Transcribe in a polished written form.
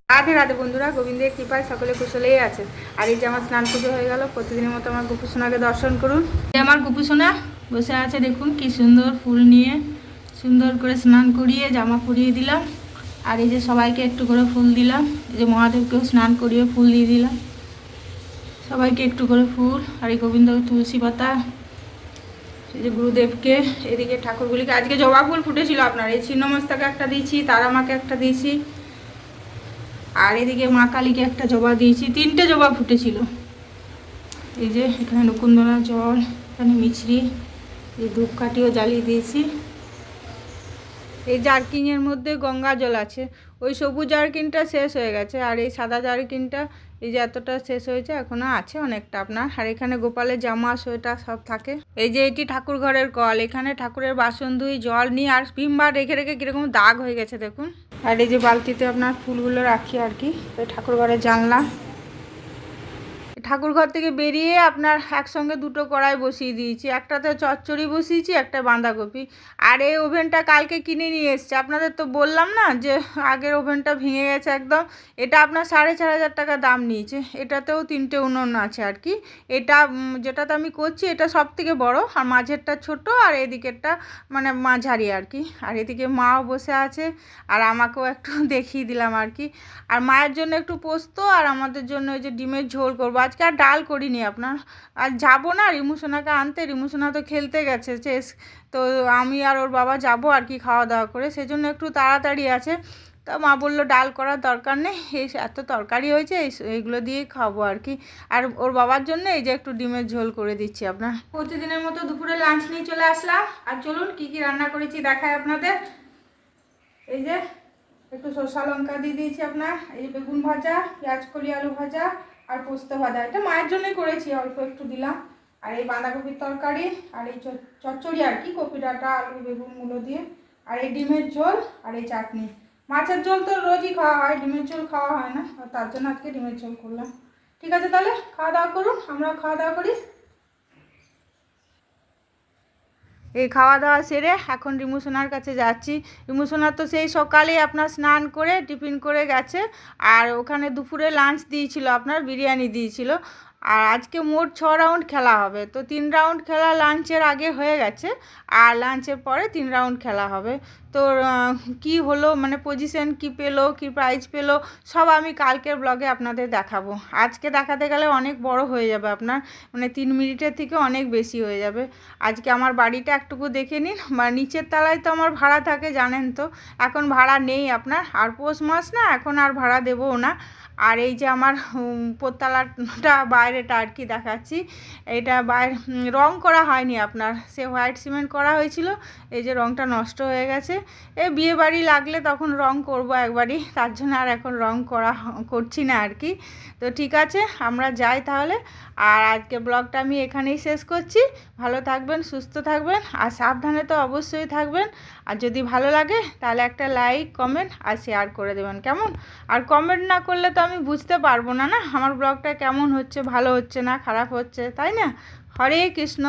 রাধে রাধে বন্ধুরা, গোবিন্দের কৃপায় সকলে কুশলেই আছে। আর এই যে আমার স্নান পুজো হয়ে গেল। প্রতিদিনের মতো আমার গোপুসোনাকে দর্শন করুন। আমার গোপুসোনা বসে আছে, দেখুন কি সুন্দর ফুল নিয়ে সুন্দর করে স্নান করিয়ে জামা পরিয়ে দিলাম। আর এই যে সবাইকে একটু করে ফুল দিলাম। এই যে মহাদেবকেও স্নান করিয়ে ফুল দিয়ে দিলাম, সবাইকে একটু করে ফুল। আর এই গোবিন্দ তুলসী পাতা, এই যে গুরুদেবকে, এদিকে ঠাকুরগুলিকে আজকে জবা ফুল ফুটেছিল আপনার। এই ছিন্নমস্তাকে একটা দিয়েছি, তারা মাকে একটা দিয়েছি, আর এদিকে মা কালীকে একটা জবা দিয়েছি। 3টে জবা ফুটেছিল। এই যে এখানে নকুন্দনা জল, এখানে মিছরি, এই ধূপকাঠিও জ্বালিয়ে দিয়েছি। এই জার্কিংয়ের মধ্যে গঙ্গা জল আছে। ওই সবুজ জার্কিনটা শেষ হয়ে গেছে, আর এই সাদা জার্কিনটা এই যে এতটা শেষ হয়েছে, এখনও আছে অনেকটা আপনার। আর এখানে গোপালের জামা সোয়েটার সব থাকে। এই যে এটি ঠাকুর ঘরের কল, এখানে ঠাকুরের বাসন ধুই, জল নিই, আর ভিমবার রেখে রেখে কীরকম দাগ হয়ে গেছে দেখুন। আর এই যে বালতিতে আপনার ফুলগুলো রাখি আর কি। এই ঠাকুর ঘরের জানলা, ঠাকুর ঘর থেকে বেরিয়ে আপনার একসঙ্গে 2টো কড়াই বসিয়ে দিয়েছি। একটাতে চচ্চড়ি বসিয়েছি, একটা বাঁধাকপি। আর এই ওভেনটা কালকে কিনে নিয়ে এসছে। আপনাদের তো বললাম না যে আগের ওভেনটা ভেঙে গেছে একদম। এটা আপনার 4,500 টাকা দাম নিয়েছে। এটাতেও 3টে উনুন আছে আর কি। এটা যেটাতে আমি করছি এটা সব থেকে বড়, আর মাঝেরটা ছোট, আর এদিকেরটা মানে মাঝারি আর কি। আর এদিকে মাও বসে আছে, আর আমাকেও একটু দেখিয়ে দিলাম আর কি। আর মায়ের জন্য একটু পোস্ত, আর আমাদের জন্য ওই যে ডিমের ঝোল করবো আজকে। আর ডাল করিনি আপনার। আর যাবো না রিমুসোনাকে আনতে, রিমুসোনা তো খেলতে গেছে চেস। তো আমি আর ওর বাবা যাবো আর কি খাওয়া দাওয়া করে, সেজন্য একটু তাড়াতাড়ি আছে। তা মা বললো ডাল করার দরকার নেই, এই এত তরকারি হয়েছে এইগুলো দিয়েই খাবো আর কি। আর ওর বাবার জন্য এই যে একটু ডিমের ঝোল করে দিচ্ছি আপনার। প্রতিদিনের মতো দুপুরে লাঞ্চ নিয়ে চলে আসলাম। আর চলুন কি কি রান্না করেছি দেখায় আপনাদের। এই যে একটু শসা লঙ্কা দিয়ে দিয়েছি আপনার। এই বেগুন ভাজা, পেঁয়াজ কলি আলু ভাজা, আর পোস্ত ভাজা। এটা মায়ের জন্যই করেছি, অল্প একটু দিলাম। আর এই বাঁধাকপির তরকারি, আর এই চচ্চড়ি আর কি, কপি ডাঁটা আলু বেগুনগুলো দিয়ে। আর এই ডিমের ঝোল, আর এই চাটনি। মাছের ঝোল তো রোজই খাওয়া হয়, ডিমের ঝোল খাওয়া হয় না, আর তার জন্য আজকে ডিমের ঝোল করলাম। ঠিক আছে, তাহলে খাওয়া দাওয়া করুন, আমরাও খাওয়া দাওয়া করি। এই খাওয়া দাওয়া সেরে এখন রিমুসোনার কাছে যাচ্ছি। রিমুসোনা তো সেই সকালেই আপনার স্নান করে টিফিন করে গেছে। আর ওখানে দুপুরে লাঞ্চ দিয়েছিল আপনার, বিরিয়ানি দিয়েছিল। আর আজকে মোট 6 রাউন্ড খেলা হবে। তো 3 রাউন্ড খেলা লাঞ্চের আগে হয়ে গেছে, আর লাঞ্চের পরে 3 রাউন্ড খেলা হবে। তো কি হলো মানে পজিশন কি পেলো, কি প্রাইজ পেলো, সব আমি কালকের ব্লগে আপনাদের দেখাবো। আজকে দেখাতে গেলে অনেক বড় হয়ে যাবে আপনার, মানে 3 মিনিটের থেকে অনেক বেশি হয়ে যাবে। আজকে আমার বাড়িটা একটুকু দেখে নিন। বা নিচের তলায় তো আমার ভাড়া থাকে জানেন তো, এখন ভাড়া নেই আপনার। আর পৌষ মাস না, এখন আর ভাড়া দেবও না। আর এই যে আমার পোতলাটা বাইরেটা আর কি দেখাচ্ছি। এটা বাইরে রং করা হয়নি আপনার, সে হোয়াইট সিমেন্ট করা হয়েছিল। এই যে রংটা নষ্ট হয়ে গেছে। এই বিয়ে বাড়ি লাগলে তখন রং করব একবারই, তার জন্য আর এখন রং করছি না আর কি। তো ঠিক আছে, আমরা যাই তাহলে। আর আজকে ব্লগটা আমি এখানেই শেষ করছি। ভালো থাকবেন, সুস্থ থাকবেন, আর সাবধানে তো অবশ্যই থাকবেন। আর যদি ভালো লাগে তাহলে একটা লাইক কমেন্ট আর শেয়ার করে দেবেন কেমন। আর কমেন্ট না করলে তো আমি বুঝতে পারবো না না আমার ব্লগটা কেমন হচ্ছে, ভালো হচ্ছে না খারাপ হচ্ছে, তাই না। হরে কৃষ্ণ।